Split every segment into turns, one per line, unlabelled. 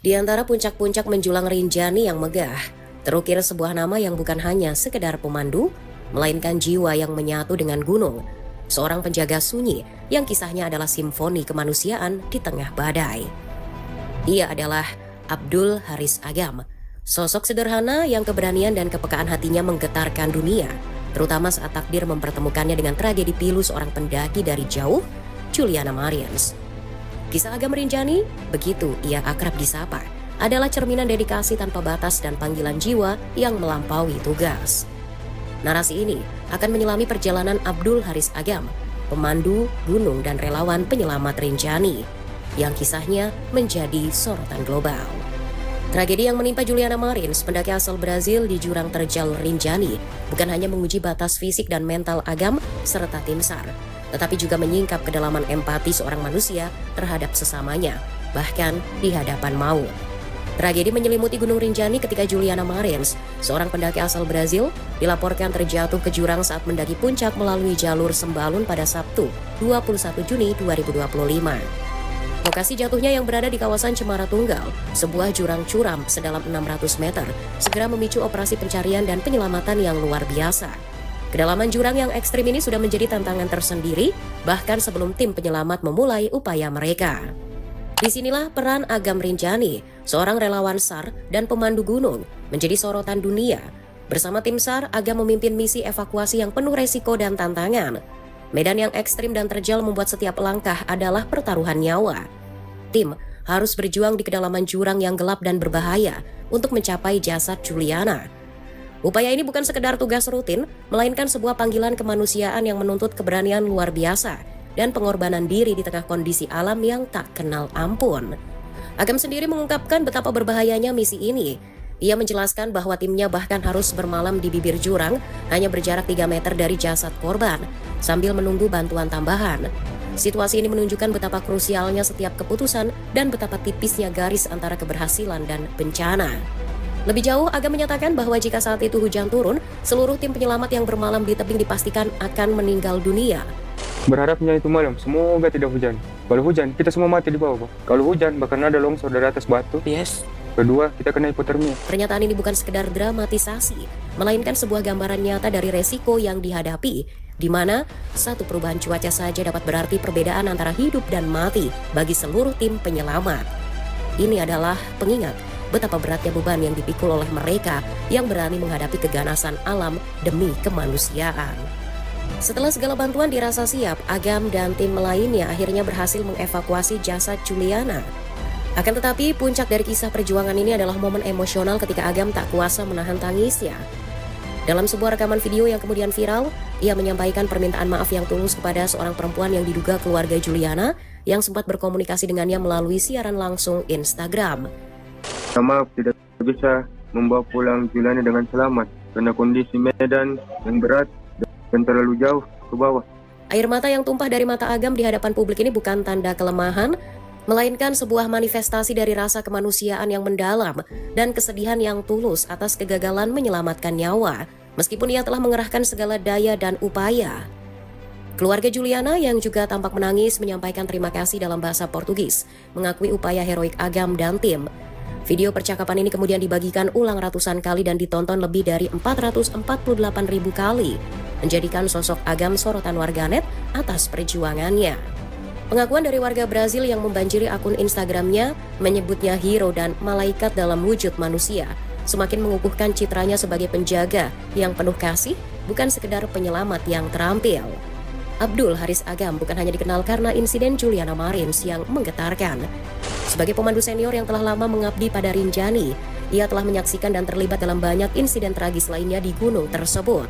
Di antara puncak-puncak menjulang Rinjani yang megah, terukir sebuah nama yang bukan hanya sekedar pemandu, melainkan jiwa yang menyatu dengan gunung. Seorang penjaga sunyi yang kisahnya adalah simfoni kemanusiaan di tengah badai. Ia adalah Abdul Haris Agam, sosok sederhana yang keberanian dan kepekaan hatinya menggetarkan dunia, terutama saat takdir mempertemukannya dengan tragedi pilu seorang pendaki dari jauh, Juliana Mariens. Kisah Agam Rinjani, begitu ia akrab disapa, adalah cerminan dedikasi tanpa batas dan panggilan jiwa yang melampaui tugas. Narasi ini akan menyelami perjalanan Abdul Haris Agam, pemandu, gunung dan relawan penyelamat Rinjani, yang kisahnya menjadi sorotan global. Tragedi yang menimpa Juliana Mariens, pendaki asal Brazil di jurang terjal Rinjani, bukan hanya menguji batas fisik dan mental Agam serta tim SAR, tetapi juga menyingkap kedalaman empati seorang manusia terhadap sesamanya, bahkan di hadapan maut. Tragedi menyelimuti Gunung Rinjani ketika Juliana Mariens, seorang pendaki asal Brazil, dilaporkan terjatuh ke jurang saat mendaki puncak melalui jalur Sembalun pada Sabtu, 21 Juni 2025. Lokasi jatuhnya yang berada di kawasan Cemara Tunggal, sebuah jurang curam sedalam 600 meter, segera memicu operasi pencarian dan penyelamatan yang luar biasa. Kedalaman jurang yang ekstrim ini sudah menjadi tantangan tersendiri, bahkan sebelum tim penyelamat memulai upaya mereka. Disinilah peran Agam Rinjani, seorang relawan SAR dan pemandu gunung, menjadi sorotan dunia. Bersama tim SAR, Agam memimpin misi evakuasi yang penuh resiko dan tantangan. Medan yang ekstrim dan terjal membuat setiap langkah adalah pertaruhan nyawa. Tim harus berjuang di kedalaman jurang yang gelap dan berbahaya untuk mencapai jasad Juliana. Upaya ini bukan sekedar tugas rutin, melainkan sebuah panggilan kemanusiaan yang menuntut keberanian luar biasa dan pengorbanan diri di tengah kondisi alam yang tak kenal ampun. Agam sendiri mengungkapkan betapa berbahayanya misi ini. Ia menjelaskan bahwa timnya bahkan harus bermalam di bibir jurang, hanya berjarak 3 meter dari jasad korban, sambil menunggu bantuan tambahan. Situasi ini menunjukkan betapa krusialnya setiap keputusan dan betapa tipisnya garis antara keberhasilan dan bencana. Lebih jauh, Agam menyatakan bahwa jika saat itu hujan turun, seluruh tim penyelamat yang bermalam di tebing dipastikan akan meninggal dunia.
Berharapnya itu malam, semoga tidak hujan. Kalau hujan, kita semua mati di bawah. Kalau hujan, bahkan ada longsor dari atas batu.
Yes.
Kedua, kita kena hipotermia.
Pernyataan ini bukan sekedar dramatisasi, melainkan sebuah gambaran nyata dari resiko yang dihadapi, di mana satu perubahan cuaca saja dapat berarti perbedaan antara hidup dan mati bagi seluruh tim penyelamat. Ini adalah pengingat betapa beratnya beban yang dipikul oleh mereka yang berani menghadapi keganasan alam demi kemanusiaan. Setelah segala bantuan dirasa siap, Agam dan tim lainnya akhirnya berhasil mengevakuasi jasad Juliana. Akan tetapi, puncak dari kisah perjuangan ini adalah momen emosional ketika Agam tak kuasa menahan tangisnya. Dalam sebuah rekaman video yang kemudian viral, ia menyampaikan permintaan maaf yang tulus kepada seorang perempuan yang diduga keluarga Juliana yang sempat berkomunikasi dengannya melalui siaran langsung Instagram.
Maaf, tidak bisa membawa pulang Juliana dengan selamat karena kondisi medan yang berat dan terlalu jauh ke bawah.
Air mata yang tumpah dari mata Agam di hadapan publik ini bukan tanda kelemahan, melainkan sebuah manifestasi dari rasa kemanusiaan yang mendalam dan kesedihan yang tulus atas kegagalan menyelamatkan nyawa, meskipun ia telah mengerahkan segala daya dan upaya. Keluarga Juliana yang juga tampak menangis menyampaikan terima kasih dalam bahasa Portugis, mengakui upaya heroik Agam dan tim. Video percakapan ini kemudian dibagikan ulang ratusan kali dan ditonton lebih dari 448.000 kali, menjadikan sosok Agam sorotan warganet atas perjuangannya. Pengakuan dari warga Brazil yang membanjiri akun Instagramnya menyebutnya hero dan malaikat dalam wujud manusia, semakin mengukuhkan citranya sebagai penjaga yang penuh kasih, bukan sekedar penyelamat yang terampil. Abdul Haris Agam bukan hanya dikenal karena insiden Juliana Mariens yang menggetarkan. Sebagai pemandu senior yang telah lama mengabdi pada Rinjani, ia telah menyaksikan dan terlibat dalam banyak insiden tragis lainnya di gunung tersebut.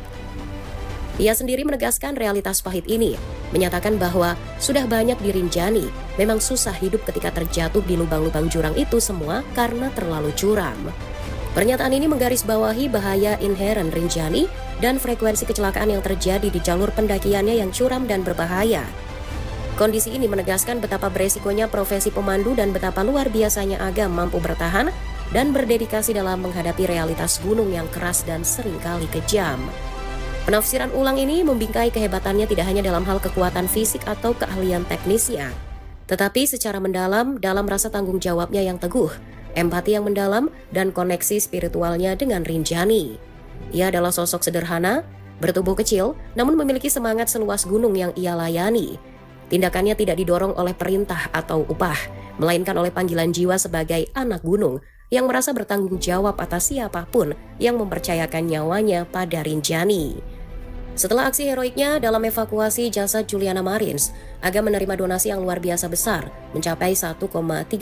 Ia sendiri menegaskan realitas pahit ini, menyatakan bahwa sudah banyak di Rinjani, memang susah hidup ketika terjatuh di lubang-lubang jurang itu semua karena terlalu curam. Pernyataan ini menggarisbawahi bahaya inheren Rinjani dan frekuensi kecelakaan yang terjadi di jalur pendakiannya yang curam dan berbahaya. Kondisi ini menegaskan betapa beresikonya profesi pemandu dan betapa luar biasanya Agam mampu bertahan dan berdedikasi dalam menghadapi realitas gunung yang keras dan seringkali kejam. Penafsiran ulang ini membingkai kehebatannya tidak hanya dalam hal kekuatan fisik atau keahlian teknisnya, tetapi secara mendalam dalam rasa tanggung jawabnya yang teguh empati yang mendalam, dan koneksi spiritualnya dengan Rinjani. Ia adalah sosok sederhana, bertubuh kecil, namun memiliki semangat seluas gunung yang ia layani. Tindakannya tidak didorong oleh perintah atau upah, melainkan oleh panggilan jiwa sebagai anak gunung yang merasa bertanggung jawab atas siapapun yang mempercayakan nyawanya pada Rinjani. Setelah aksi heroiknya dalam evakuasi jasad Juliana Marins, Agam menerima donasi yang luar biasa besar, mencapai 1,3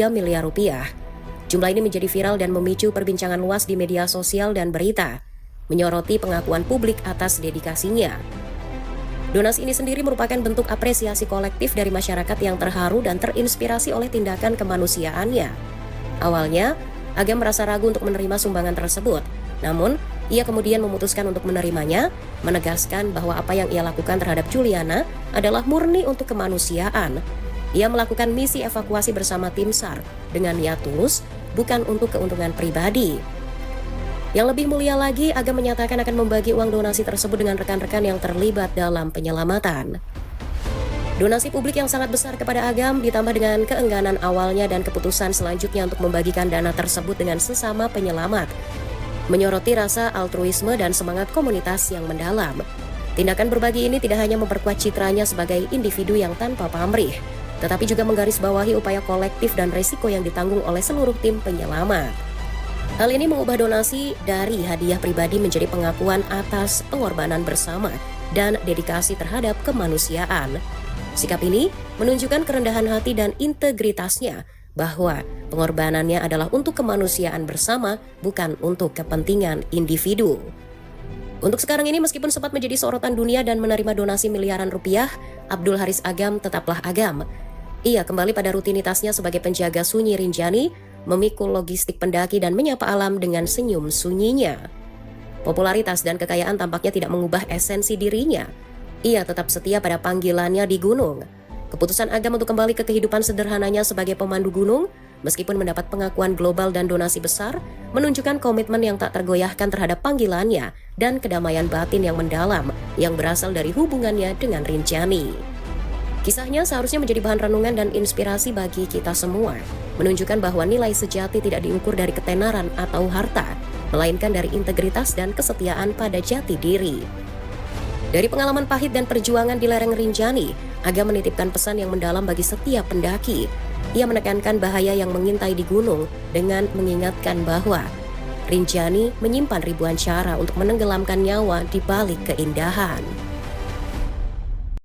miliar rupiah. Jumlah ini menjadi viral dan memicu perbincangan luas di media sosial dan berita, menyoroti pengakuan publik atas dedikasinya. Donasi ini sendiri merupakan bentuk apresiasi kolektif dari masyarakat yang terharu dan terinspirasi oleh tindakan kemanusiaannya. Awalnya, Agam merasa ragu untuk menerima sumbangan tersebut, namun ia kemudian memutuskan untuk menerimanya, menegaskan bahwa apa yang ia lakukan terhadap Juliana adalah murni untuk kemanusiaan. Ia melakukan misi evakuasi bersama tim SAR dengan niat tulus, bukan untuk keuntungan pribadi. Yang lebih mulia lagi, Agam menyatakan akan membagi uang donasi tersebut dengan rekan-rekan yang terlibat dalam penyelamatan. Donasi publik yang sangat besar kepada Agam ditambah dengan keengganan awalnya dan keputusan selanjutnya untuk membagikan dana tersebut dengan sesama penyelamat, menyoroti rasa altruisme dan semangat komunitas yang mendalam. Tindakan berbagi ini tidak hanya memperkuat citranya sebagai individu yang tanpa pamrih, tetapi juga menggarisbawahi upaya kolektif dan resiko yang ditanggung oleh seluruh tim penyelamat. Hal ini mengubah donasi dari hadiah pribadi menjadi pengakuan atas pengorbanan bersama dan dedikasi terhadap kemanusiaan. Sikap ini menunjukkan kerendahan hati dan integritasnya, bahwa pengorbanannya adalah untuk kemanusiaan bersama, bukan untuk kepentingan individu. Untuk sekarang ini, meskipun sempat menjadi sorotan dunia dan menerima donasi miliaran rupiah, Abdul Haris Agam tetaplah Agam. Ia kembali pada rutinitasnya sebagai penjaga sunyi Rinjani, memikul logistik pendaki dan menyapa alam dengan senyum sunyinya. Popularitas dan kekayaan tampaknya tidak mengubah esensi dirinya. Ia tetap setia pada panggilannya di gunung. Keputusan Agam untuk kembali ke kehidupan sederhananya sebagai pemandu gunung, meskipun mendapat pengakuan global dan donasi besar, menunjukkan komitmen yang tak tergoyahkan terhadap panggilannya dan kedamaian batin yang mendalam yang berasal dari hubungannya dengan Rinjani. Kisahnya seharusnya menjadi bahan renungan dan inspirasi bagi kita semua, menunjukkan bahwa nilai sejati tidak diukur dari ketenaran atau harta, melainkan dari integritas dan kesetiaan pada jati diri. Dari pengalaman pahit dan perjuangan di lereng Rinjani, Agam menitipkan pesan yang mendalam bagi setiap pendaki. Ia menekankan bahaya yang mengintai di gunung dengan mengingatkan bahwa Rinjani menyimpan ribuan cara untuk menenggelamkan nyawa di balik keindahan.